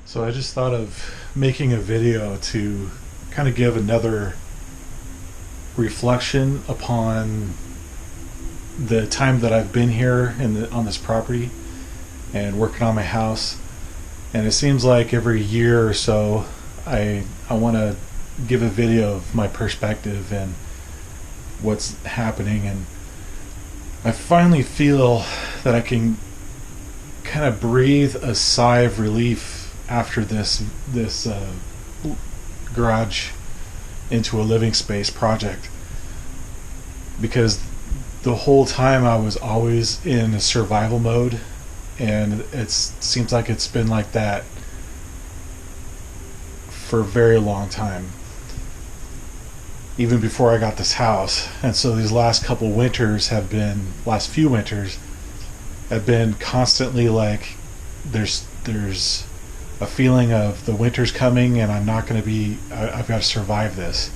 So I just thought of making a video to kind of give another reflection upon the time that I've been here on this property and working on my house. And it seems like every year or so I want to give a video of my perspective and what's happening, and I finally feel that I can kind of breathe a sigh of relief after this garage into a living space project, because the whole time I was always in a survival mode, and it seems like it's been like that for a very long time, even before I got this house. And so these last few winters have been constantly like there's a feeling of the winter's coming and I've got to survive this.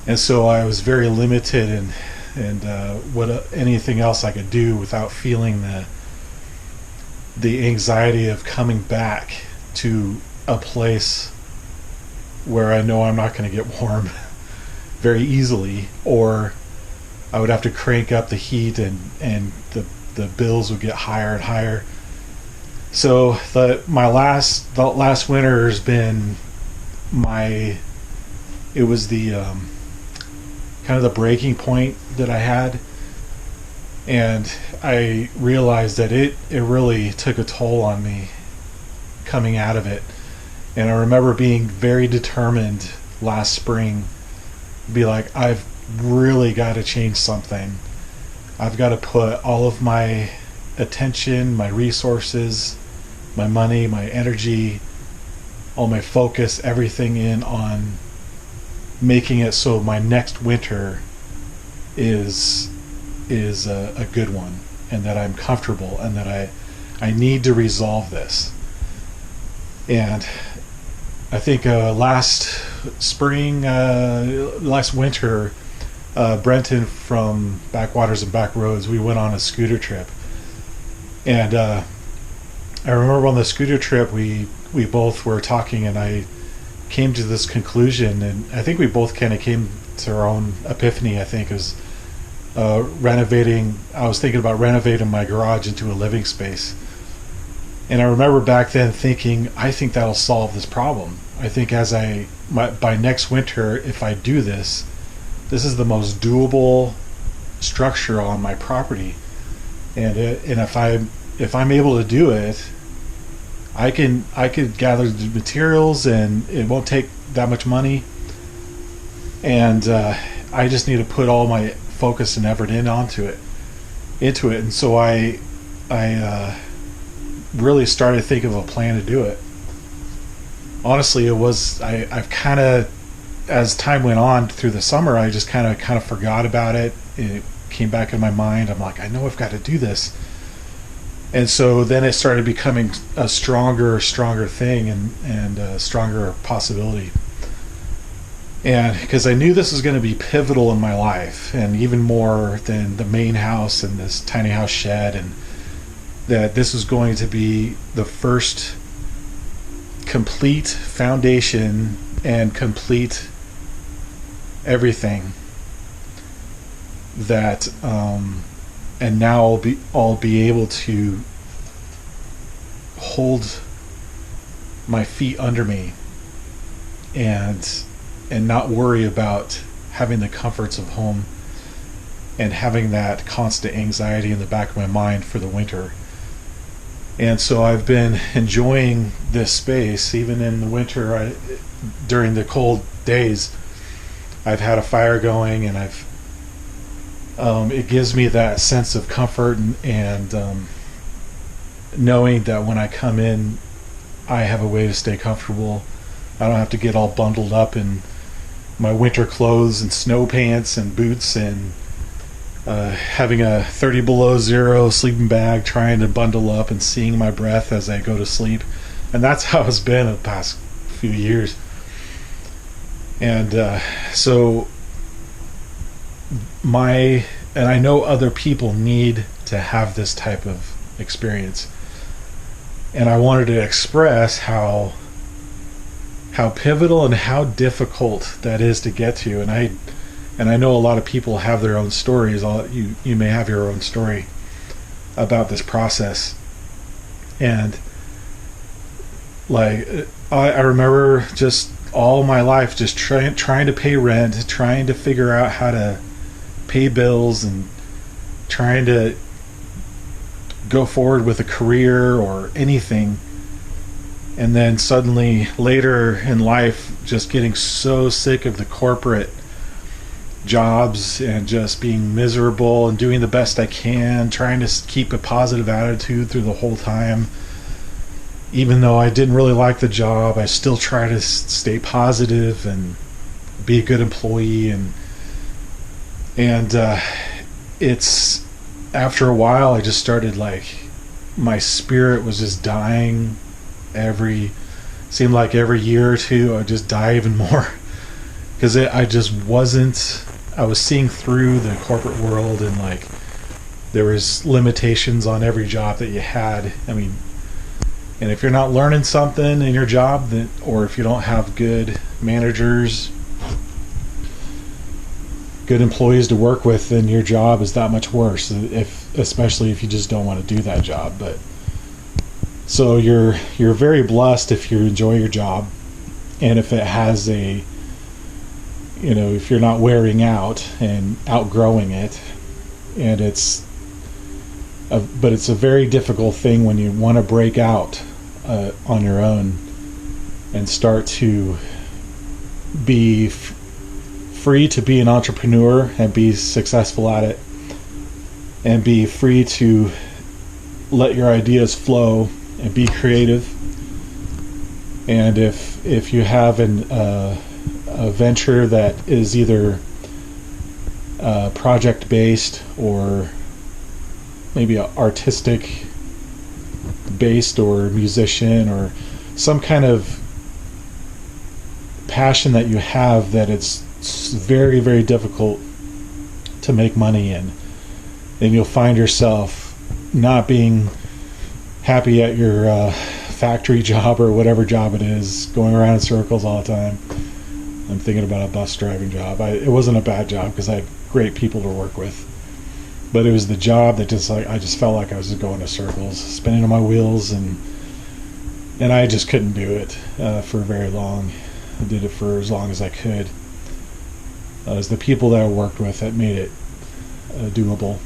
And so I was very limited in what anything else I could do without feeling the anxiety of coming back to a place where I know I'm not going to get warm very easily, or I would have to crank up the heat and the bills would get higher and higher. So the last winter has been it was the kind of the breaking point that I had, and I realized that it really took a toll on me coming out of it. And I remember being very determined last spring, be like, I've really got to change something. I've got to put all of my attention, my resources, my money, my energy, all my focus, everything in on making it so my next winter is a good one, and that I'm comfortable, and that I need to resolve this. And I think last winter, Brenton from Backwaters and Back Roads, we went on a scooter trip. And I remember on the scooter trip, we both were talking, and I came to this conclusion, and I think we both kind of came to our own epiphany. I think it was I was thinking about renovating my garage into a living space. And I remember back then thinking, I think that'll solve this problem. I think by next winter, if I do this is the most doable structure on my property. And if I'm able to do it, I could gather the materials, and it won't take that much money. And I just need to put all my focus and effort into it. And so I really started to think of a plan to do it. Honestly, I've kind of, as time went on through the summer, I just kind of forgot about it. It came back in my mind. I'm like, I know I've got to do this. And so then it started becoming a stronger thing, and a stronger possibility. And because I knew this was going to be pivotal in my life, and even more than the main house and this tiny house shed, and that this was going to be the first complete foundation and complete everything that and now I'll be able to hold my feet under me and not worry about having the comforts of home and having that constant anxiety in the back of my mind for the winter. And so I've been enjoying this space even in the winter. During the cold days, I've had a fire going, and it gives me that sense of comfort, and knowing that when I come in, I have a way to stay comfortable. I don't have to get all bundled up in my winter clothes and snow pants and boots, and having a 30 below zero sleeping bag, trying to bundle up and seeing my breath as I go to sleep. And that's how it's been the past few years. And so and I know other people need to have this type of experience. and I wanted to express how pivotal and how difficult that is to get to. And I know a lot of people have their own stories. You may have your own story about this process. And like I remember just all my life just trying to pay rent, trying to figure out how to pay bills, and trying to go forward with a career or anything. And then suddenly later in life just getting so sick of the corporate jobs and just being miserable and doing the best I can, trying to keep a positive attitude through the whole time. Even though I didn't really like the job, I still try to stay positive and be a good employee. And it's after a while, I just started like my spirit was just dying. Seemed like every year or two I would just die even more, because I was seeing through the corporate world, and like there was limitations on every job that you had. I mean, and if you're not learning something in your job, or if you don't have good managers, good employees to work with, then your job is that much worse, especially if you just don't want to do that job. But so you're very blessed if you enjoy your job, and if it has if you're not wearing out and outgrowing it. And but it's a very difficult thing when you want to break out on your own and start to be free to be an entrepreneur and be successful at it, and be free to let your ideas flow and be creative. And if you have a venture that is either project based or maybe artistic based, or musician, or some kind of passion that you have that it's very, very difficult to make money in, then you'll find yourself not being happy at your factory job or whatever job it is, going around in circles all the time. I'm thinking about a bus driving job. It wasn't a bad job because I had great people to work with, but it was the job that I just felt like I was just going in circles, spinning on my wheels, and I just couldn't do it for very long. I did it for as long as I could. It was the people that I worked with that made it doable,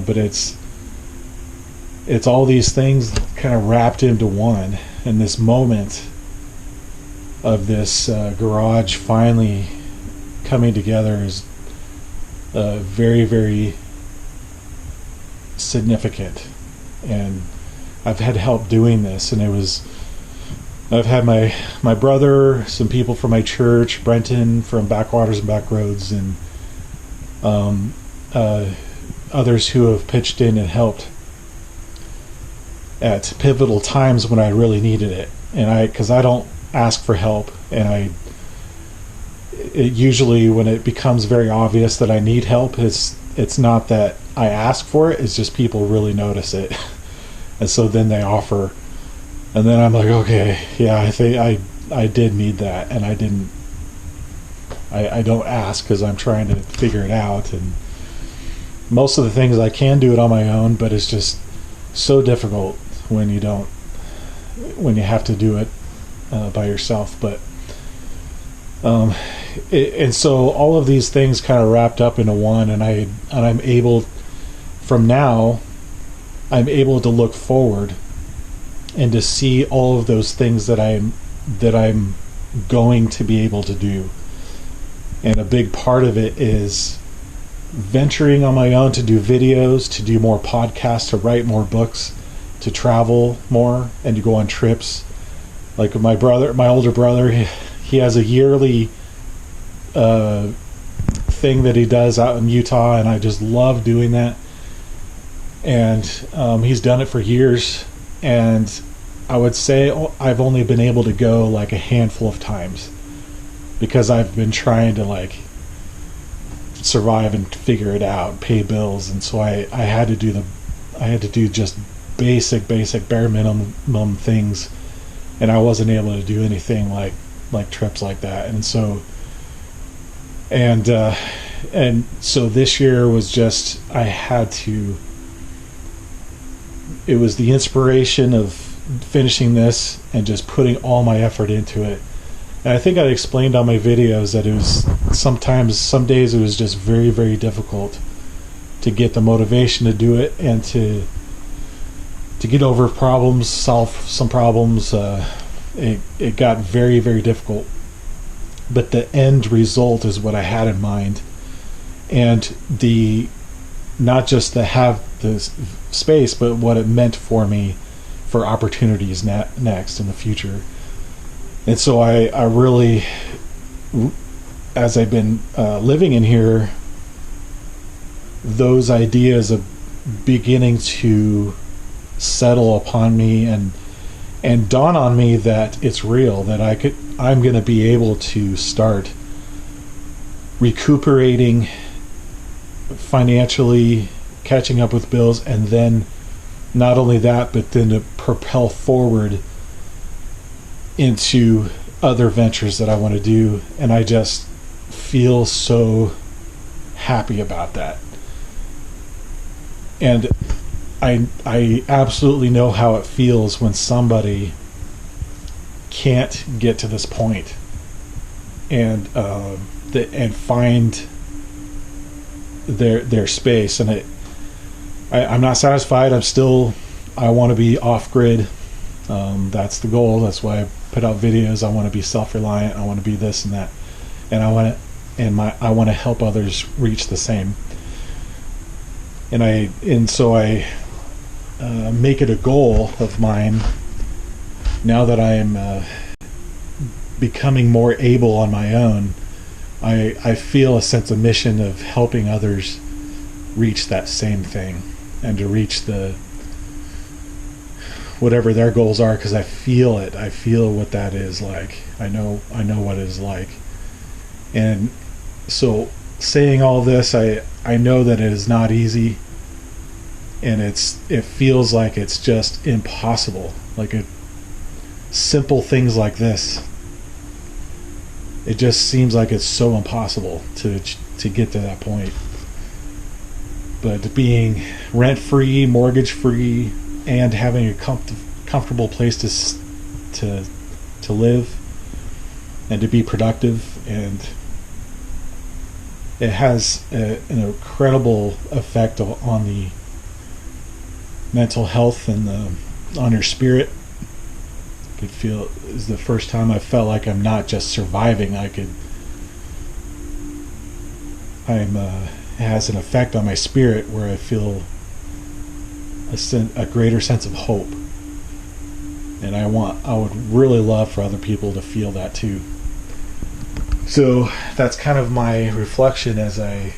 but it's all these things kind of wrapped into one. And this moment of this garage finally coming together is very, very significant. And I've had help doing this, and I've had my brother, some people from my church, Brenton from Backwaters and Backroads, and others who have pitched in and helped at pivotal times when I really needed it. And because I don't ask for help, and it usually, when it becomes very obvious that I need help, it's not that I ask for it, it's just people really notice it. And so then they offer, and then I'm like, okay, yeah, I think I did need that, and I don't ask because I'm trying to figure it out. And most of the things I can do it on my own, but it's just so difficult when you have to do it by yourself. But and so all of these things kind of wrapped up into one, and I'm able, from now, I'm able to look forward and to see all of those things that I'm going to be able to do. And a big part of it is venturing on my own to do videos, to do more podcasts, to write more books, to travel more, and to go on trips. Like my older brother, he has a yearly thing that he does out in Utah, and I just love doing that. And he's done it for years, and I would say I've only been able to go like a handful of times because I've been trying to like survive and figure it out, pay bills, and so I had to do just basic bare minimum things, and I wasn't able to do anything like trips like that. And so this year was just, I had to, it was the inspiration of finishing this and just putting all my effort into it. And I think I explained on my videos that it was sometimes, some days it was just very, very difficult to get the motivation to do it and to get over problems, solve some problems. It got very, very difficult. But the end result is what I had in mind. And not just to have the space, but what it meant for me for opportunities next in the future. And so I really, as I've been living in here, those ideas of beginning to settle upon me and dawn on me that it's real, that I'm going to be able to start recuperating financially, catching up with bills, and then not only that, but then to propel forward into other ventures that I want to do. And I just feel so happy about that. And I absolutely know how it feels when somebody can't get to this point and find their space. And I'm not satisfied. I want to be off grid. That's the goal. That's why I put out videos. I want to be self-reliant. I want to be this and that, and I want to help others reach the same. And so I make it a goal of mine, now that I am becoming more able on my own. I feel a sense of mission of helping others reach that same thing and to reach whatever their goals are, because I feel it. I feel what that is like. I know what it is like. And so saying all this, I know that it is not easy, and it feels like it's just impossible. Simple things like this, it just seems like it's so impossible to get to that point. But being rent-free, mortgage-free, and having a comfortable place to live and to be productive, and it has an incredible effect on the mental health and on your spirit. I could feel, is the first time I felt like I'm not just surviving. It has an effect on my spirit where I feel a greater sense of hope. And I would really love for other people to feel that too. So that's kind of my reflection as I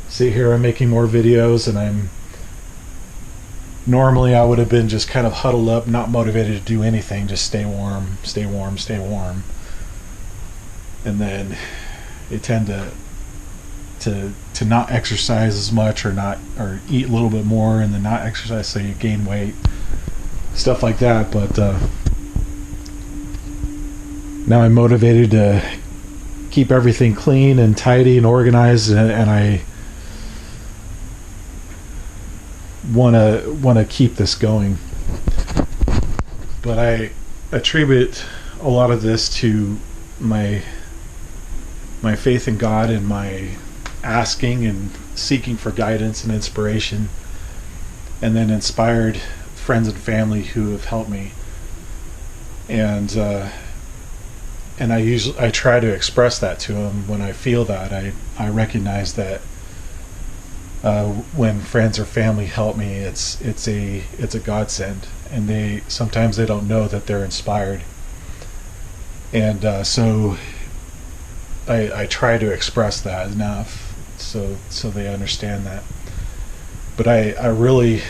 sit here. I'm making more videos, and normally I would have been just kind of huddled up, not motivated to do anything, just stay warm. And then you tend to not exercise as much, or eat a little bit more and then not exercise, so you gain weight, stuff like that. But now I'm motivated to keep everything clean and tidy and organized, and I want to keep this going. But I attribute a lot of this to my faith in God and my asking and seeking for guidance and inspiration, and then inspired friends and family who have helped me. And I try to express that to them when I feel that. I recognize that when friends or family help me, it's a godsend, and sometimes they don't know that they're inspired. And so I try to express that enough so they understand that. But I really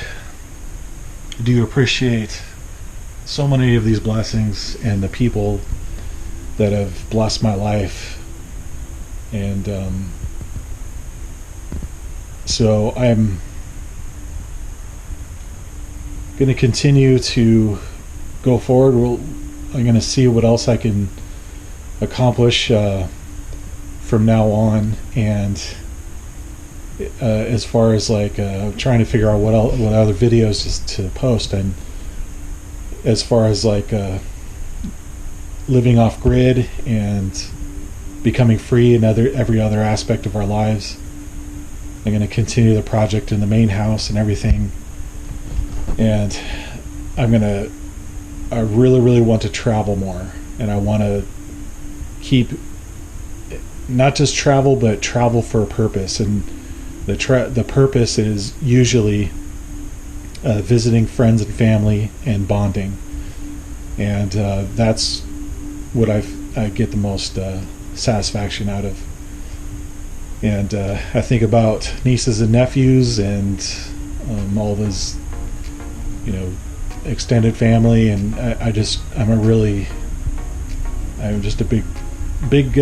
do appreciate so many of these blessings and the people that have blessed my life. And so going to continue to go forward. I'm going to see what else I can accomplish from now on, and as far as like trying to figure out what other videos to post, and as far as like living off grid and becoming free in every other aspect of our lives. I'm going to continue the project in the main house and everything, and I really want to travel more, and I want to keep not just travel, but travel for a purpose. And the purpose is usually visiting friends and family and bonding, and that's what I get the most satisfaction out of. And I think about nieces and nephews and all this, extended family, and I'm just a big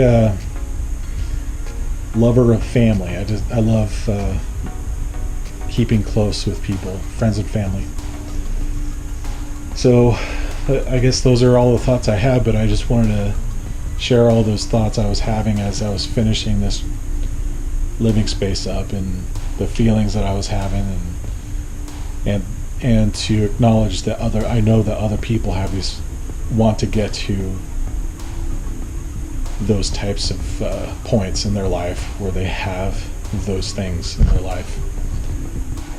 lover of family. I love keeping close with people, friends and family. So I guess those are all the thoughts I had, but I just wanted to share all those thoughts I was having as I was finishing this living space up, and the feelings that I was having, and to acknowledge that I know that other people want to get to those types of points in their life where they have those things in their life.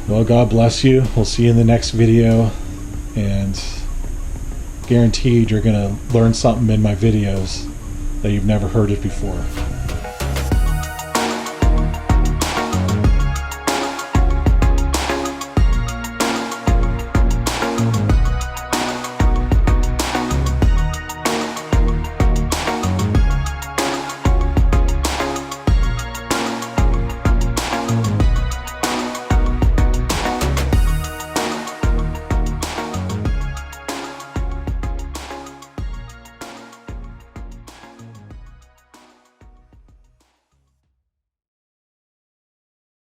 Well, God bless you. We'll see you in the next video, and guaranteed you're gonna learn something in my videos that you've never heard it before.